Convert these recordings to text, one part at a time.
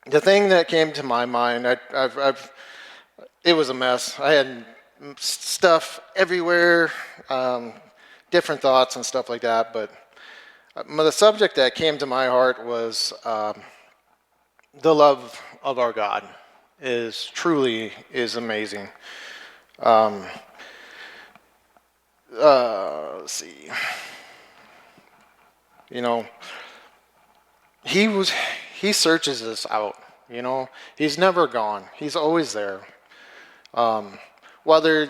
the thing that came to my mind, it was a mess. I had stuff everywhere, different thoughts and stuff like that. But the subject that came to my heart was the love of our God is truly is amazing. Let's see. You know, he searches us out. He's never gone. He's always there. Whether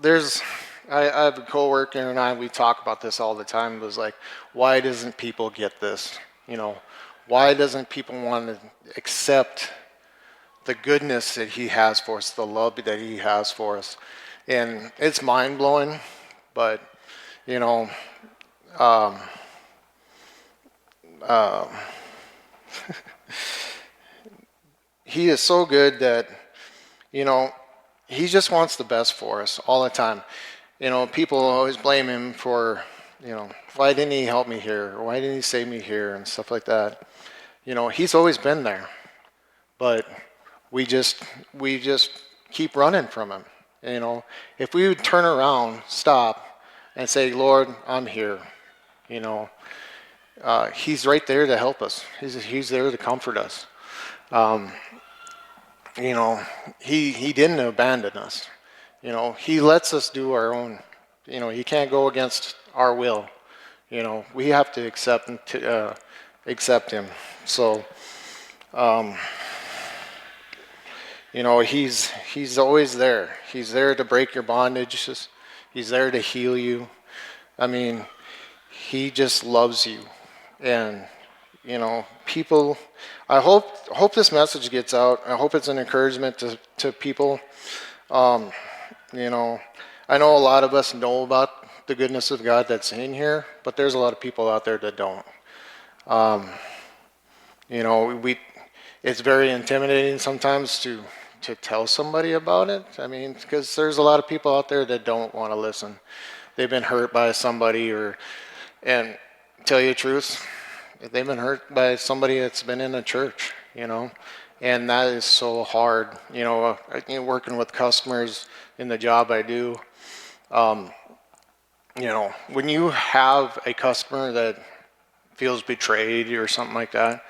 there's I have a coworker and we talk about this all the time. It was like, why doesn't people get this? Why doesn't people want to accept the goodness that he has for us, the love that he has for us? And it's mind blowing, but um, uh, he is so good that he just wants the best for us all the time. People always blame him for, why didn't he help me here? Or why didn't he save me here? And stuff like that. He's always been there. But we just keep running from him. If we would turn around, stop, and say, Lord, I'm here. He's right there to help us. He's there to comfort us. He didn't abandon us. He lets us do our own. He can't go against our will. We have to accept him. So, he's always there. He's there to break your bondages. He's there to heal you. I mean, he just loves you. And people, I hope this message gets out. I hope it's an encouragement to people. I know a lot of us know about the goodness of God that's in here, but there's a lot of people out there that don't. It's very intimidating sometimes to tell somebody about it. I mean, because there's a lot of people out there that don't want to listen. They've been hurt by somebody, and tell you the truth, they've been hurt by somebody that's been in a church, and that is so hard. Working with customers in the job I do, when you have a customer that feels betrayed or something like that,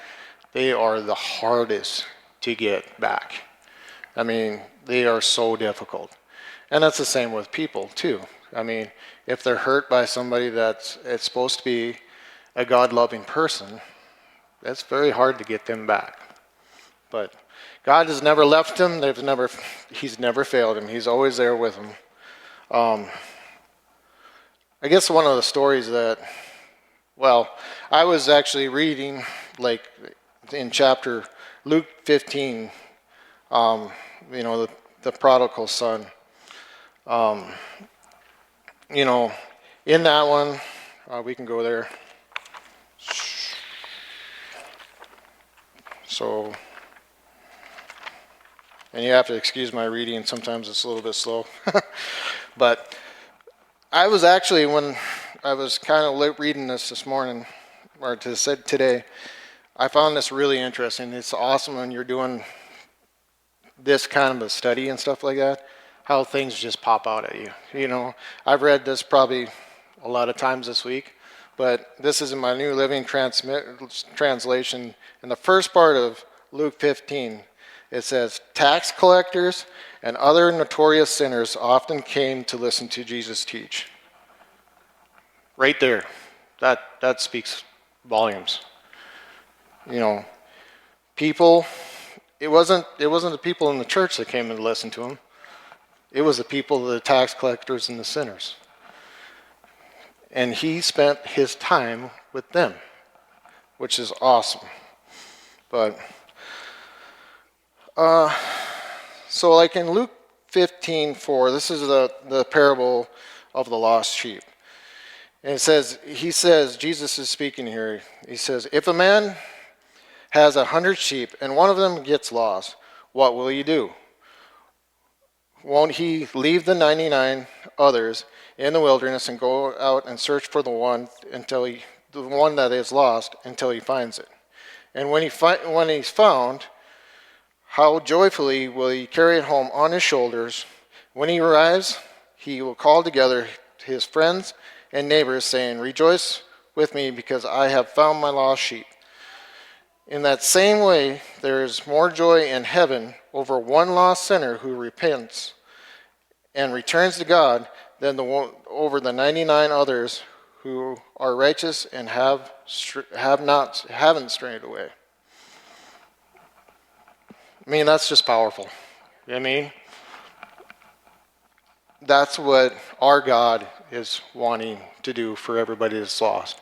they are the hardest to get back. I mean, they are so difficult. And that's the same with people too. I mean, if they're hurt by somebody it's supposed to be a God-loving person, that's very hard to get them back. But God has never left them. He's never failed him. He's always there with him. I guess one of the stories I was actually reading, like in chapter Luke 15, the prodigal son. In that one, we can go there. So, and you have to excuse my reading, sometimes it's a little bit slow. But I was actually, when I was kind of reading this morning, or today, I found this really interesting. It's awesome when you're doing this kind of a study and stuff like that, how things just pop out at you. I've read this probably a lot of times this week, but this is in my New Living Translation. In the first part of Luke 15, it says, tax collectors and other notorious sinners often came to listen to Jesus teach. Right there, that speaks volumes. People, it wasn't the people in the church that came and listened to him. It was the people, the tax collectors and the sinners. And he spent his time with them, which is awesome. But, so like in Luke 15:4, this is the parable of the lost sheep. And Jesus is speaking here. He says, if a man has 100 sheep and one of them gets lost, what will you do? Won't he leave the 99 others in the wilderness and go out and search for the one that is lost until he finds it? And when he's found, how joyfully will he carry it home on his shoulders. When he arrives, he will call together his friends and neighbors, saying, "Rejoice with me, because I have found my lost sheep." In that same way, there is more joy in heaven over one lost sinner who repents and returns to God than over the 99 others who are righteous and haven't strayed away. I mean, that's just powerful. You know what I mean? That's what our God is wanting to do for everybody that's lost.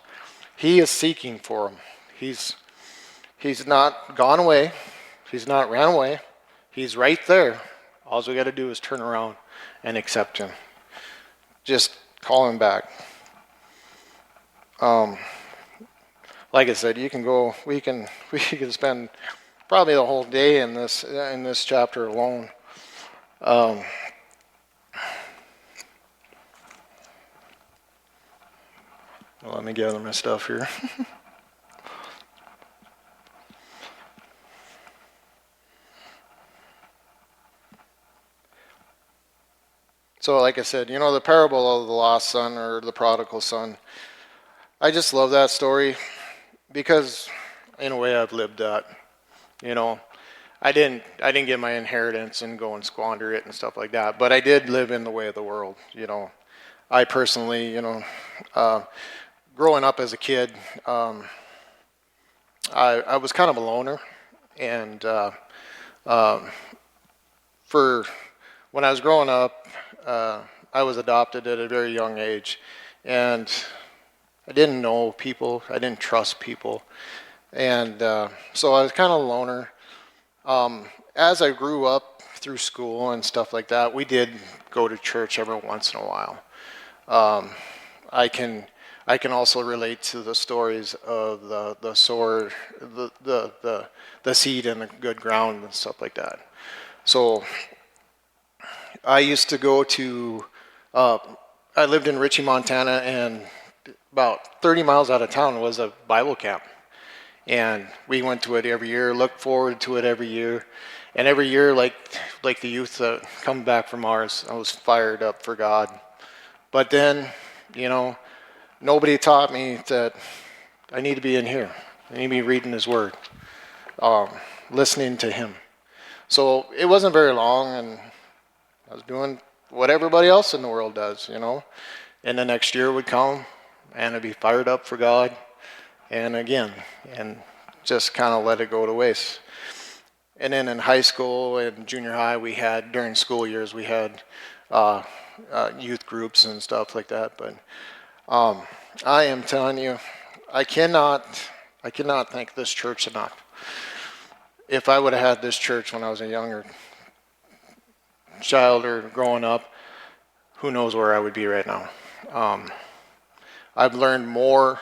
He is seeking for them. He's not gone away. He's not ran away. He's right there. All we got to do is turn around and accept him. Just call him back. Like I said, you can go. We can spend probably the whole day in this chapter alone. Let me gather my stuff here. So like I said, the parable of the lost son or the prodigal son, I just love that story because in a way I've lived that. I didn't get my inheritance and go and squander it and stuff like that, but I did live in the way of the world. I personally, growing up as a kid, I was kind of a loner, and for when I was growing up, I was adopted at a very young age, and I didn't know people. I didn't trust people, and so I was kind of a loner. As I grew up through school and stuff like that, we did go to church every once in a while. I can also relate to the stories of the sower, the seed in the good ground and stuff like that. So I used to go to, I lived in Ritchie, Montana, and about 30 miles out of town was a Bible camp. And we went to it every year, looked forward to it every year. And every year, like the youth that come back from ours, I was fired up for God. But then, nobody taught me that I need to be in here. I need to be reading His Word, listening to Him. So it wasn't very long, and I was doing what everybody else in the world does, And the next year would come, and I'd be fired up for God, and again, and just kind of let it go to waste. And then in high school and junior high, during school years, we had youth groups and stuff like that. But I am telling you, I cannot thank this church enough. If I would have had this church when I was a younger child or growing up, who knows where I would be right now. I've learned more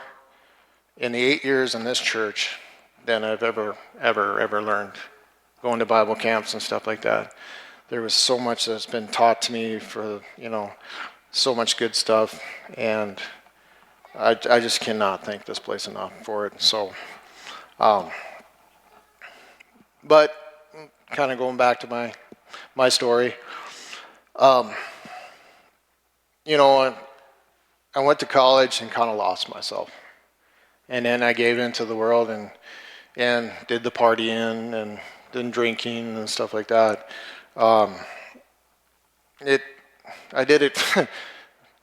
in the 8 years in this church than I've ever learned going to Bible camps and stuff like that. There was so much that's been taught to me for, so much good stuff, and I just cannot thank this place enough for it. So, but kind of going back to my story, I went to college and kind of lost myself. And then I gave into the world and did the partying and then drinking and stuff like that. I did it.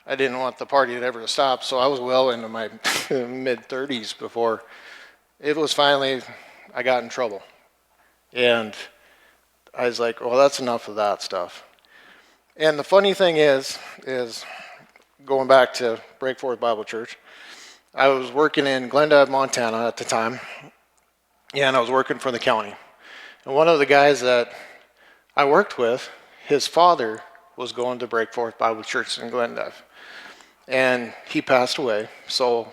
I didn't want the party ever to stop, so I was well into my mid-30s before it was finally I got in trouble. And I was like, well, that's enough of that stuff. And the funny thing is going back to Breakforth Bible Church, I was working in Glendive, Montana at the time, and I was working for the county. And one of the guys that I worked with, his father was going to Breakforth Bible Church in Glendive. And he passed away, so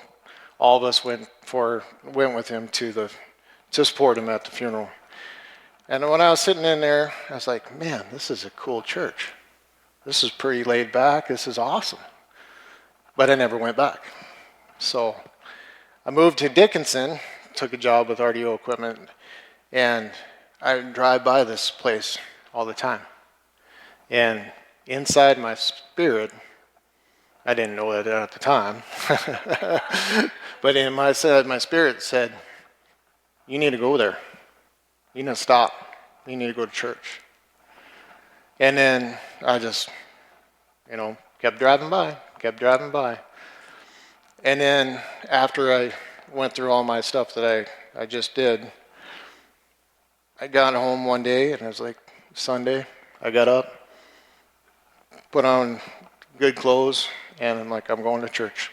all of us went with him to support him at the funeral. And when I was sitting in there, I was like, man, this is a cool church. This is pretty laid back. This is awesome. But I never went back. So I moved to Dickinson, took a job with RDO Equipment, and I drive by this place all the time. And inside my spirit, I didn't know it at the time, but in my spirit said, you need to go there. You need to stop. You need to go to church. And then I just, kept driving by. And then after I went through all my stuff that I just did, I got home one day, and it was like Sunday. I got up, put on good clothes, and I'm like, I'm going to church.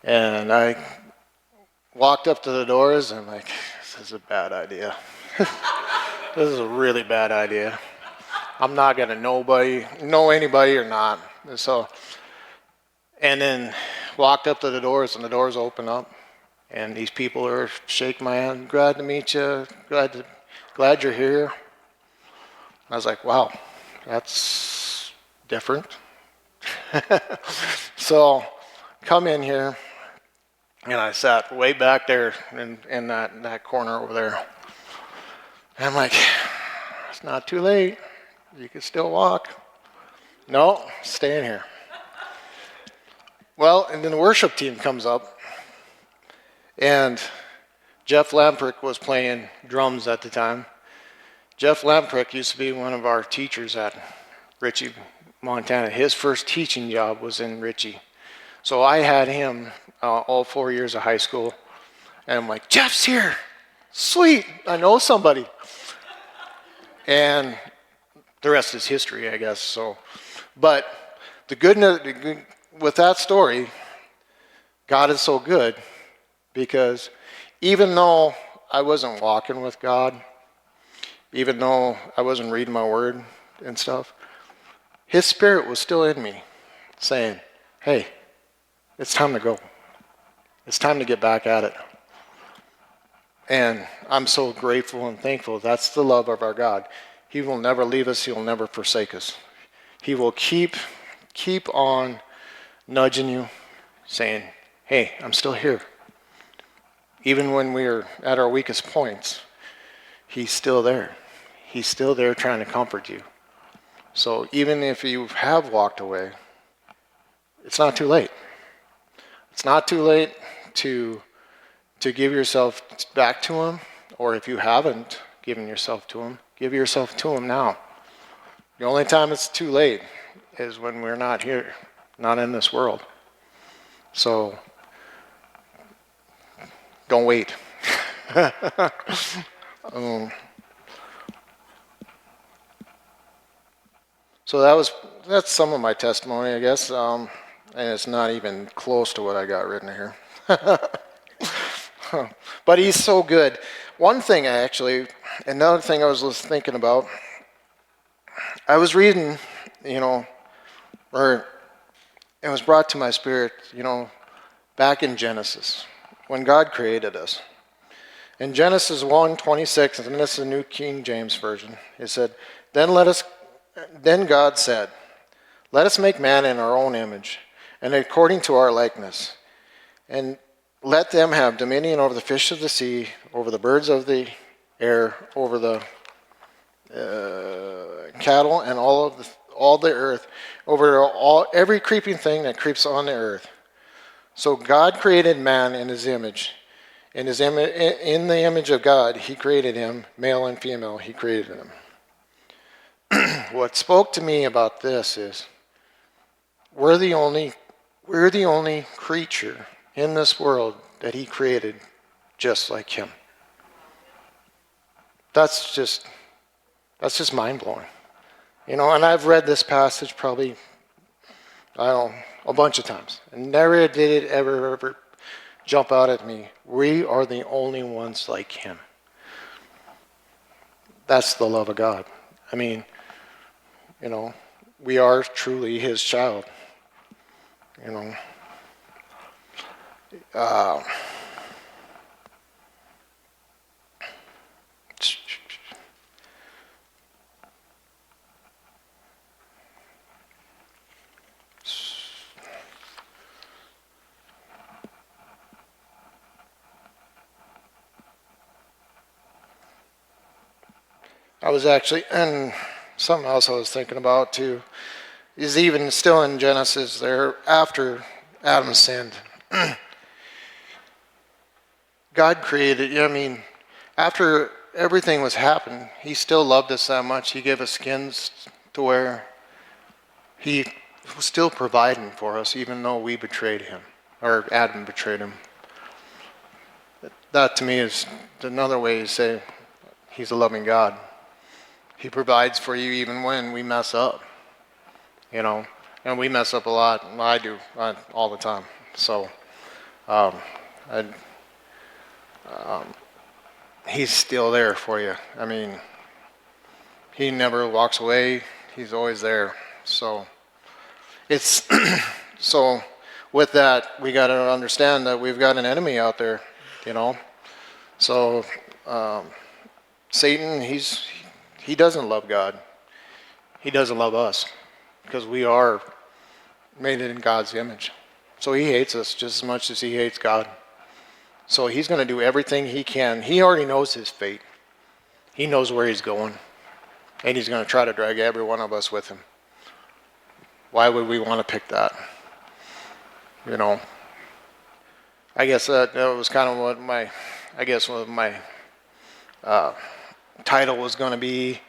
And I walked up to the doors, and I'm like, this is a bad idea. This is a really bad idea. I'm not going to know anybody or not. And then walked up to the doors, and the doors open up, and these people are shaking my hand. Glad to meet you. Glad you're here. I was like, wow, that's different. So come in here, and I sat way back there in that corner over there. And I'm like, it's not too late. You can still walk. No, stay in here. Well, and then the worship team comes up, and Jeff Lamprick was playing drums at the time. Jeff Lamprick used to be one of our teachers at Ritchie, Montana. His first teaching job was in Ritchie. So I had him all 4 years of high school, and I'm like, Jeff's here. Sweet, I know somebody. And the rest is history, I guess. So, but the goodness with that story, God is so good, because even though I wasn't walking with God, even though I wasn't reading my word and stuff, His Spirit was still in me, saying, hey, it's time to go. It's time to get back at it. And I'm so grateful and thankful. That's the love of our God. He will never leave us. He will never forsake us. He will keep on nudging you, saying, hey, I'm still here. Even when we're at our weakest points, He's still there. He's still there trying to comfort you. So even if you have walked away, it's not too late. It's not too late to give yourself back to Him, or if you haven't given yourself to Him, give yourself to Him now. The only time it's too late is when we're not here, not in this world. So don't wait. So that's some of my testimony, I guess, and it's not even close to what I got written here. But He's so good. One thing another thing I was thinking about, I was reading, or it was brought to my spirit, back in Genesis, when God created us. In Genesis 1:26, and this is the New King James Version, it said, Then God said, let us make man in our own image, and according to our likeness, and let them have dominion over the fish of the sea, over the birds of the air, over the cattle, and all the earth, over every creeping thing that creeps on the earth. So God created man in His image. In the image of God, He created him, male and female. He created them. What spoke to me about this is we're the only creature in this world that He created just like Him. That's just mind-blowing. And I've read this passage probably, a bunch of times. And never did it ever jump out at me. We are the only ones like Him. That's the love of God. I mean, we are truly His child. I was actually, and something else I was thinking about too, is even still in Genesis there, after Adam sinned, God created, I mean, after everything was happened, he still loved us that much. He gave us skins to wear. He was still providing for us, even though we betrayed him, or Adam betrayed him. That to me is another way to say he's a loving God. He provides for you even when we mess up, and we mess up a lot. I do, all the time. So, I he's still there for you. I mean, he never walks away. He's always there. So it's so with that, we got to understand that we've got an enemy out there, So Satan, he doesn't love God. He doesn't love us because we are made in God's image. So he hates us just as much as he hates God. So he's going to do everything he can. He already knows his fate. He knows where he's going. And he's going to try to drag every one of us with him. Why would we want to pick that? I guess that was kind of what my title was going to be.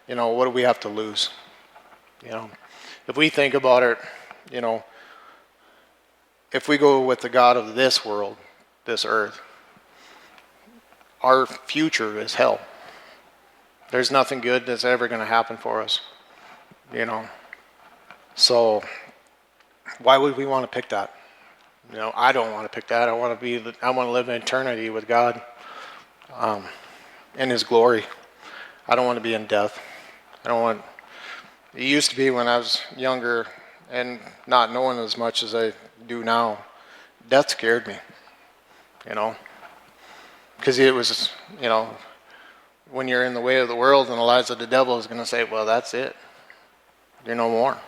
What do we have to lose? If we think about it, if we go with the God of this world, this earth, our future is hell. There's nothing good that's ever going to happen for us, So why would we want to pick that? I don't want to pick that. I want to live in eternity with God, in his glory. I don't want to be in death. It used to be when I was younger and not knowing as much as I do now, death scared me, because it was, when you're in the way of the world and the lies of the devil is going to say, well, that's it. You're no more,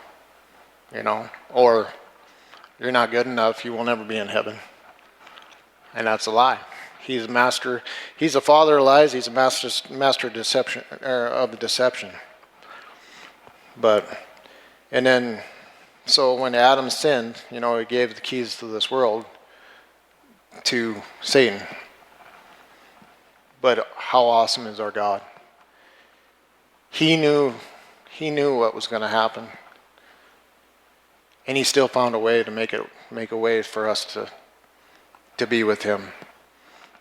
or you're not good enough. You will never be in heaven. And that's a lie. He's a master. He's a father of lies. He's a master deception, of deception. So when Adam sinned, he gave the keys to this world to Satan. But how awesome is our God? He knew what was going to happen. And he still found a way to make a way for us to be with him.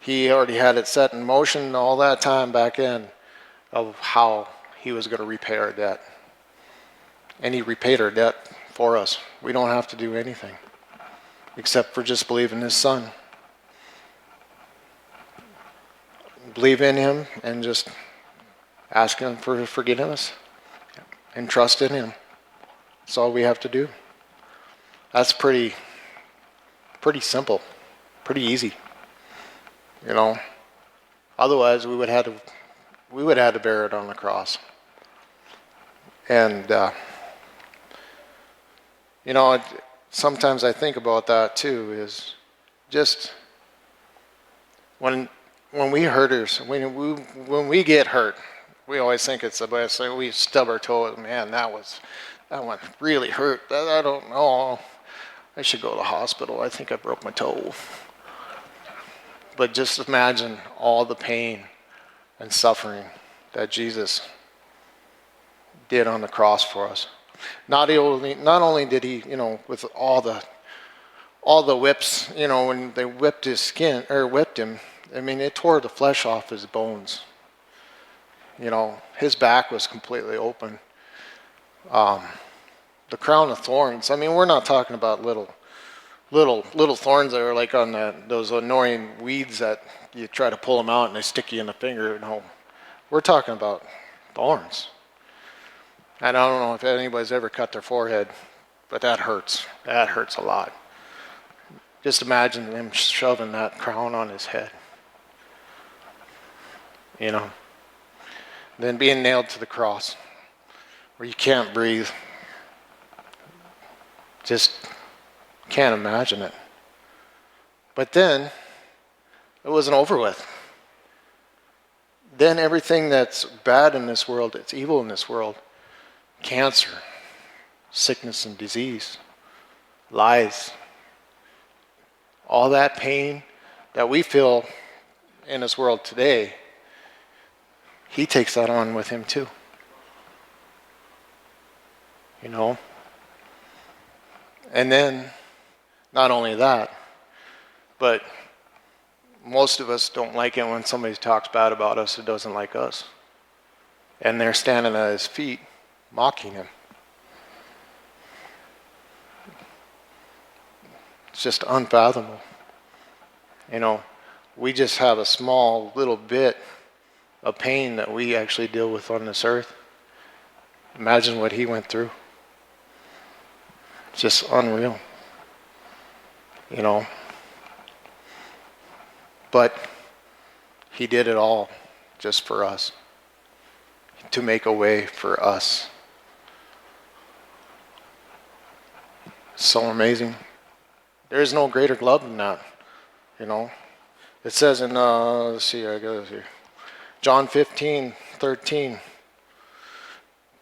He already had it set in motion all that time back in of how he was going to repay our debt. And he repaid our debt for us. We don't have to do anything except for just believe in his son. Believe in him and just ask him for forgiveness and trust in him. That's all we have to do. That's pretty simple, pretty easy. Otherwise we would have to bear it on the cross. And sometimes I think about that too. Is just when we hurters, when we get hurt, we always think it's the best. So we stub our toe. Man, that one really hurt. I don't know. I should go to the hospital. I think I broke my toe. But just imagine all the pain and suffering that Jesus did on the cross for us. Not only did he, with all the whips, when they whipped his skin or whipped him, I mean, it tore the flesh off his bones. His back was completely open. The crown of thorns. I mean, we're not talking about little thorns that are like on those annoying weeds that you try to pull them out and they stick you in the finger. No, we're talking about thorns. And I don't know if anybody's ever cut their forehead, but that hurts. That hurts a lot. Just imagine him shoving that crown on his head. Then being nailed to the cross where you can't breathe. Just can't imagine it. But then it wasn't over with. then everything that's bad in this world, that's evil in this world, cancer, sickness and disease, lies, all that pain that we feel in this world today, he takes that on with him too. You know? And then, not only that, but most of us don't like it when somebody talks bad about us who doesn't like us. And they're standing at his feet, mocking him. It's just unfathomable. You know, we just have a small little bit of pain that we actually deal with on this earth. Imagine what he went through. It's just unreal. You know. But he did it all just for us. To make a way for us. So amazing. There is no greater love than that. You know. It says in, let's see, I got it here. John 15:13.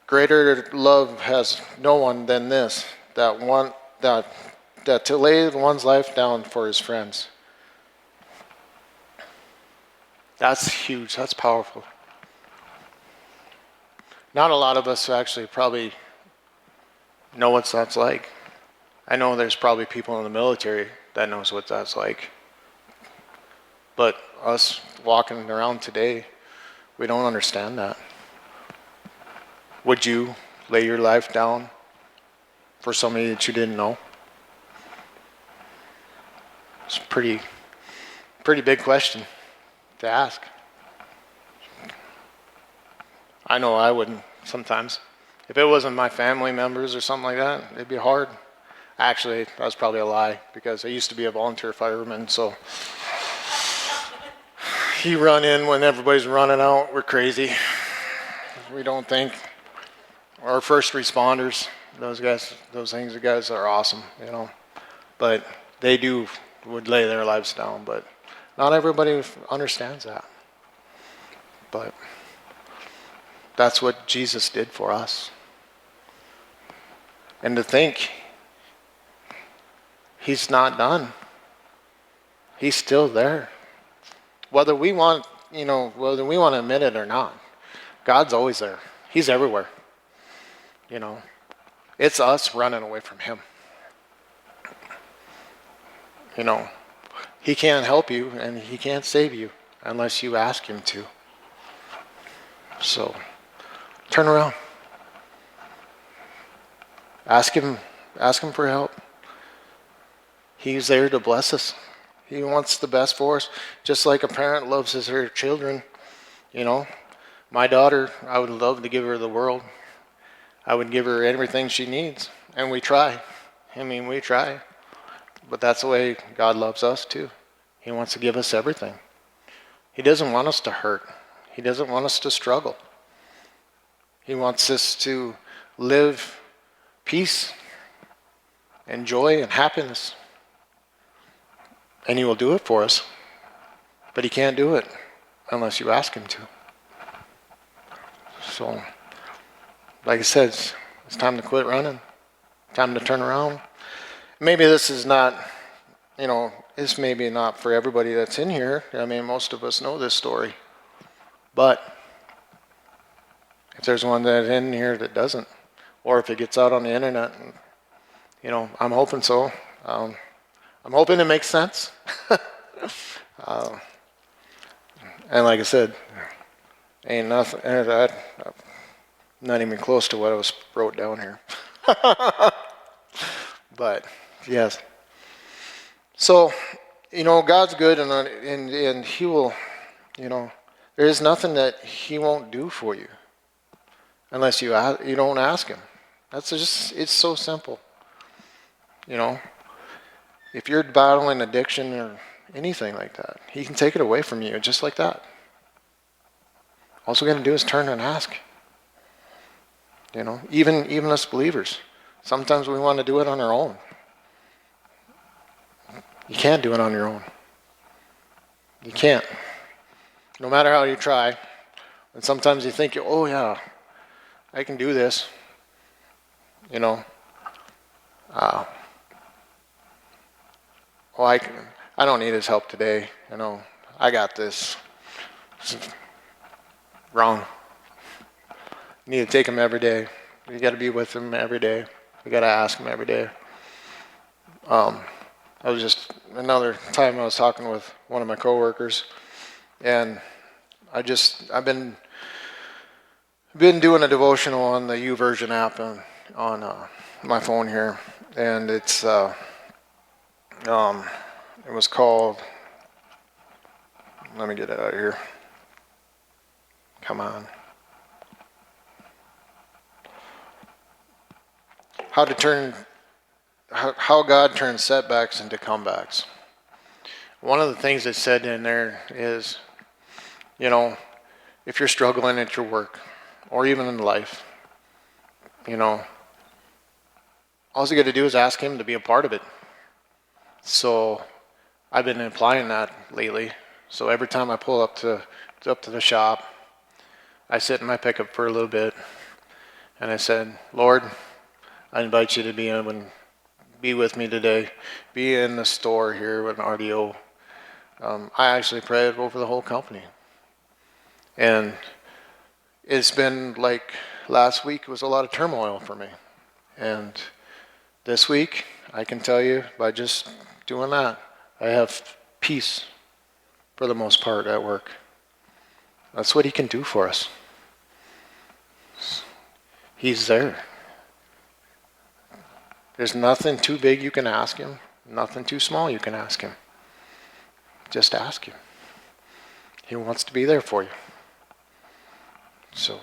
Greater love has no one than this, that to lay one's life down for his friends. That's huge. That's powerful. Not a lot of us actually probably know what that's like. I know there's probably people in the military that knows what that's like. But us walking around today, we don't understand that. Would you lay your life down for somebody that you didn't know? It's a pretty big question to ask. I know I wouldn't sometimes. If it wasn't my family members or something like that, it'd be hard. Actually, that's probably a lie, because I used to be a volunteer fireman, so you run in when everybody's running out. We're crazy. We don't think. Our first responders, those guys are awesome, you know. But they would lay their lives down, but not everybody understands that. But that's what Jesus did for us. And to think, he's not done. He's still there. Whether we want to admit it or not, God's always there. He's everywhere. You know, it's us running away from him. You know, he can't help you and he can't save you unless you ask him to. So, turn around. Ask him for help. He's there to bless us. He wants the best for us, just like a parent loves her children. You know, my daughter, I would love to give her the world. I would give her everything she needs, and we try. We try. But that's the way God loves us too. He wants to give us everything. He doesn't want us to hurt. He doesn't want us to struggle. He wants us to live peace and joy and happiness. And he will do it for us. But he can't do it unless you ask him to. So, like I said, it's time to quit running. Time to turn around. Maybe this is not, this may be not for everybody that's in here. Most of us know this story. But if there's one that's in here that doesn't, or if it gets out on the internet, I'm hoping so. I'm hoping it makes sense. And like I said, ain't nothing, not even close to what I was wrote down here. But, yes. So, God's good, and he will, there is nothing that he won't do for you unless you don't ask him. It's so simple. If you're battling addiction or anything like that, he can take it away from you just like that. All we got to do is turn and ask. Even us believers, sometimes we want to do it on our own. You can't do it on your own. You can't. No matter how you try, And sometimes you think, oh yeah, I can do this. You know, oh, I don't need his help today. You know, I got this. It's wrong. You need to take him every day. You got to be with him every day. You got to ask him every day. I was just another time I was talking with one of my coworkers, and I've been doing a devotional on the YouVersion app on my phone here, and it was called. Let me get it out of here. Come on. How God turns setbacks into comebacks. One of the things that's said in there is, you know, if you're struggling at your work or even in life, you know, all you got to do is ask him to be a part of it. So I've been applying that lately. So every time I pull up to the shop, I sit in my pickup for a little bit, and I said, Lord, I invite you to be with me today. Be in the store here with an RDO. I actually prayed over the whole company. And it's been like last week was a lot of turmoil for me. And this week, I can tell you by just doing that, I have peace for the most part at work. That's what he can do for us. He's there. There's nothing too big you can ask him, nothing too small you can ask him. Just ask him. He wants to be there for you. So